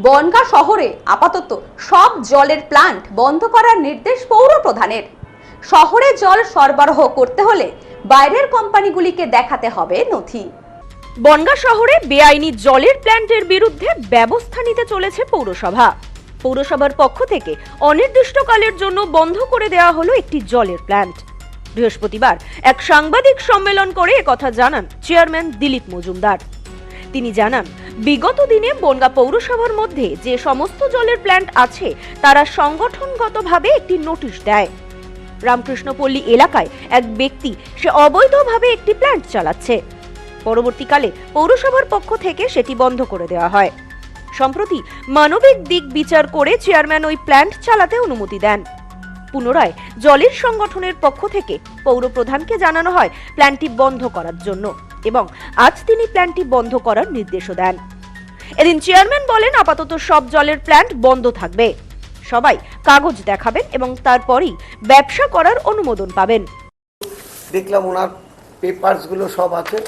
বনগাঁ শহরে আপাতত সব জলের প্লান্ট বন্ধ করার নির্দেশ পৌর প্রধানের। শহরে জল সরবরাহ করতে হলে বাইরের কোম্পানিগুলিকে দেখাতে হবে নথি। বনগাঁ শহরে বেআইনি জলের প্ল্যান্টের বিরুদ্ধে ব্যবস্থা নিতে চলেছে পৌরসভা। পৌরসভার পক্ষ থেকে অনির্দিষ্টকালের জন্য বন্ধ করে দেওয়া হলো একটি জলের প্ল্যান্ট। বৃহস্পতিবার এক সাংবাদিক সম্মেলন করে একথা জানান চেয়ারম্যান দিলীপ মজুমদার। তিনি জানান, বিগত দিনে বনগাঁ পৌরসভার মধ্যে যে সমস্ত জলের প্ল্যান্ট আছে তারা সংগঠনগতভাবে একটি নোটিশ দেয়। রামকৃষ্ণপল্লী এলাকায় এক ব্যক্তি সে অবৈধভাবে একটি প্ল্যান্ট চালাচ্ছে। পরবর্তীকালে পৌরসভার পক্ষ থেকে সেটি বন্ধ করে দেওয়া হয়। সম্প্রতি মানবিক দিক বিচার করে চেয়ারম্যান ওই প্ল্যান্ট চালাতে অনুমতি দেন। পুনরায় জলের সংগঠনের পক্ষ থেকে পৌর প্রধানকে জানানো হয় প্ল্যান্টটি বন্ধ করার জন্য এবং আজ তিনি প্ল্যান্টটি বন্ধ করার নির্দেশও দেন। এদিন চেয়ারম্যান বলেন, আপাতত সব জলের প্ল্যান্ট বন্ধ থাকবে। সবাই কাগজ দেখাবেন এবং তারপরই ব্যবসা করার অনুমোদন পাবেন। দেখলাম ওনার পেপারস গুলো সব আছে।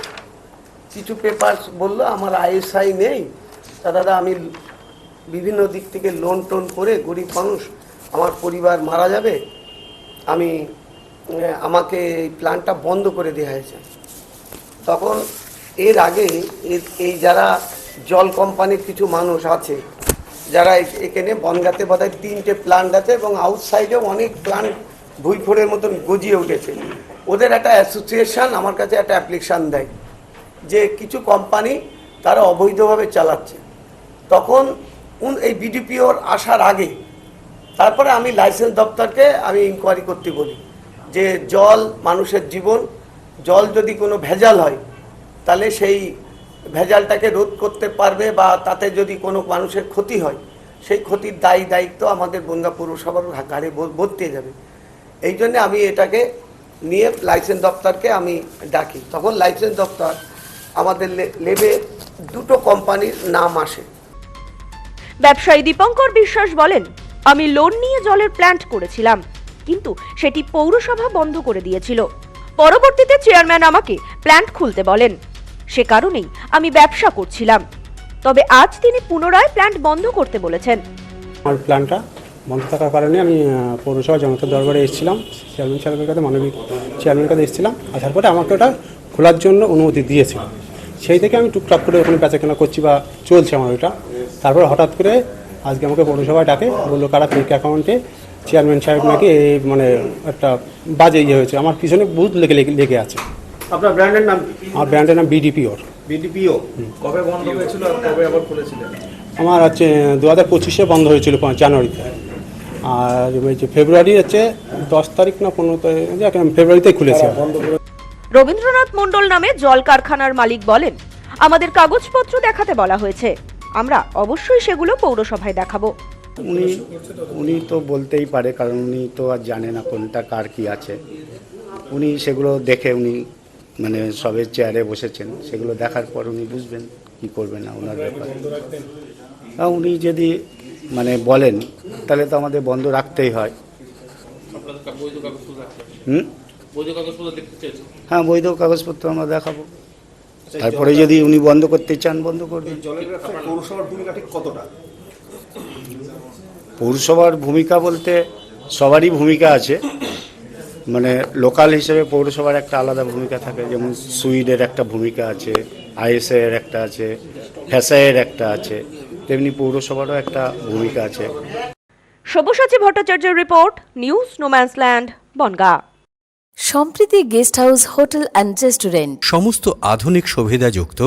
কিছু পেপারস বললো আমার আইএসআই নেই, দাদা আমি বিভিন্ন দিক থেকে লোন টোন করে গরিব মানুষ, আমার পরিবার মারা যাবে, আমাকে এই প্ল্যানটা বন্ধ করে দেওয়া হয়েছে। তখন এর আগে এই যারা জল কোম্পানির কিছু মানুষ আছে যারা এখানে বনগাঁতে বোধহয় 3টে প্ল্যান্ট আছে এবং আউটসাইডেও অনেক প্ল্যান্ট ভুইফোড়ের মতন গজিয়ে উঠেছে। ওদের একটা অ্যাসোসিয়েশন আমার কাছে একটা অ্যাপ্লিকেশান দেয় যে কিছু কোম্পানি তারা অবৈধভাবে চালাচ্ছে। তখন এই বিডিপিওর আসার আগে তারপরে আমি লাইসেন্স দপ্তরকে ইনকোয়ারি করতে বলি যে জল মানুষের জীবন, জল যদি কোনো ভেজাল হয় তাহলে সেই ভেজালটাকে রোধ করতে পারবে বা তাতে যদি কোনো মানুষের ক্ষতি হয় সেই ক্ষতির দায়িত্ব আমাদের বনগাঁ পৌরসভার ঘাড়ে বর্তে যাবে। এই জন্য আমি এটাকে নিয়ে লাইসেন্স দপ্তরকে ডাকি। তখন লাইসেন্স দপ্তর আমাদের লেবে 2টো কোম্পানির নাম আসে। ব্যবসায়ী দীপঙ্কর বিশ্বাস বলেন, আমি লোন নিয়ে জলের প্ল্যান্ট করেছিলাম, কিন্তু সেটি পৌরসভা বন্ধ করে দিয়েছিল। পরবর্তীতে চেয়ারম্যান আমাকে প্ল্যান্ট খুলতে বলেন, সে কারণেই আমি ব্যবসা করছিলাম। তবে আজ তিনি পুনরায় প্ল্যান্ট বন্ধ করতে বলেছেন। আমার প্ল্যান্টটা বন্ধ থাকার কারণে আমি পৌরসভা জনতার দরবারে এসেছিলাম, চেয়ারম্যান সাহেবের কাছে, মানবিক চেয়ারম্যানের কাছে এসেছিলাম। আসার পরে আমাকে ওটা খোলার জন্য অনুমতি দিয়েছিল। সেই থেকে আমি টুকটাক করে ওখানে বেচাকেনা করছি বা চলছে আমার ওটা। তারপর হঠাৎ করে আজকে আমাকে পৌরসভায় ডাকে, বললো কারা ফেক অ্যাকাউন্টে চেয়ারম্যান সাহেব নাকি এই একটা বাজে হয়েছে, আমার পিছনে বুথ লেগে আছে। আপনার ব্র্যান্ডের নাম? আমার ব্র্যান্ডের নাম বিডিপিওর। বিডিপিও কবে বন্ধ হয়েছিল আর কবে আবার খুলেছিলেন? আমার 2025-এ বন্ধ হয়েছিল জানুয়ারিতে, আর ফেব্রুয়ারি 10 তারিখ না 15 তারিখ, ফেব্রুয়ারিতেই খুলেছে। রবীন্দ্রনাথ মণ্ডল নামে জল কারখানার মালিক বলেন, আমাদের কাগজপত্র দেখাতে বলা হয়েছে, আমরা অবশ্যই সেগুলো পৌরসভায় দেখাবো। উনি তো বলতেই পারে, কারণ উনি তো আর জানে না কোনটা কার কি আছে। উনি সেগুলো দেখে সবে চেয়ারে বসেছেন, সেগুলো দেখার পর উনি বুঝবেন কি করবেন না ওনার ব্যাপারে। উনি যদি বলেন তাহলে তো আমাদের বন্ধ রাখতেই হয়। হ্যাঁ, বৈধ কাগজপত্র আমরা দেখাবো, তারপরে যদি উনি বন্ধ করতে চান বন্ধ করবেন। পৌরসভার ভূমিকা ঠিক কতটা? পৌরসভার ভূমিকা বলতে সবারই ভূমিকা আছে। লোকাল হিসেবে পৌরসভার একটা আলাদা ভূমিকা থাকে, যেমন সুইডের একটা ভূমিকা আছে, আইএসআই এর একটা আছে, ফ্যাসাইয়ের একটা আছে, তেমনি পৌরসভারও একটা ভূমিকা আছে। সব্যসাচী ভট্টাচার্যের report, news no man's land, Bongaon. Sampriti guest house, hotel and restaurant. সমস্ত আধুনিক সুবিধাযুক্ত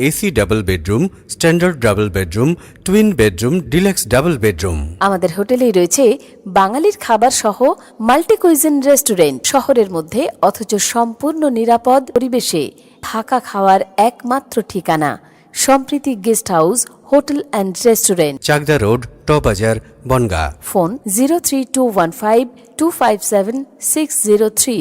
AC double bedroom, standard double bedroom, twin bedroom, deluxe double bedroom. আমাদের হোটেলেই রয়েছে বাঙালির খাবার সহ মাল্টি কুইজিন রেস্টুরেন্ট। শহরের মধ্যে অথচ সম্পূর্ণ নিরাপদ পরিবেশে থাকা খাওয়ার একমাত্র ঠিকানা Sampriti guest house, hotel and restaurant, Chakdah road, টবাজার, বনগাঁ। ফোন 03215257603।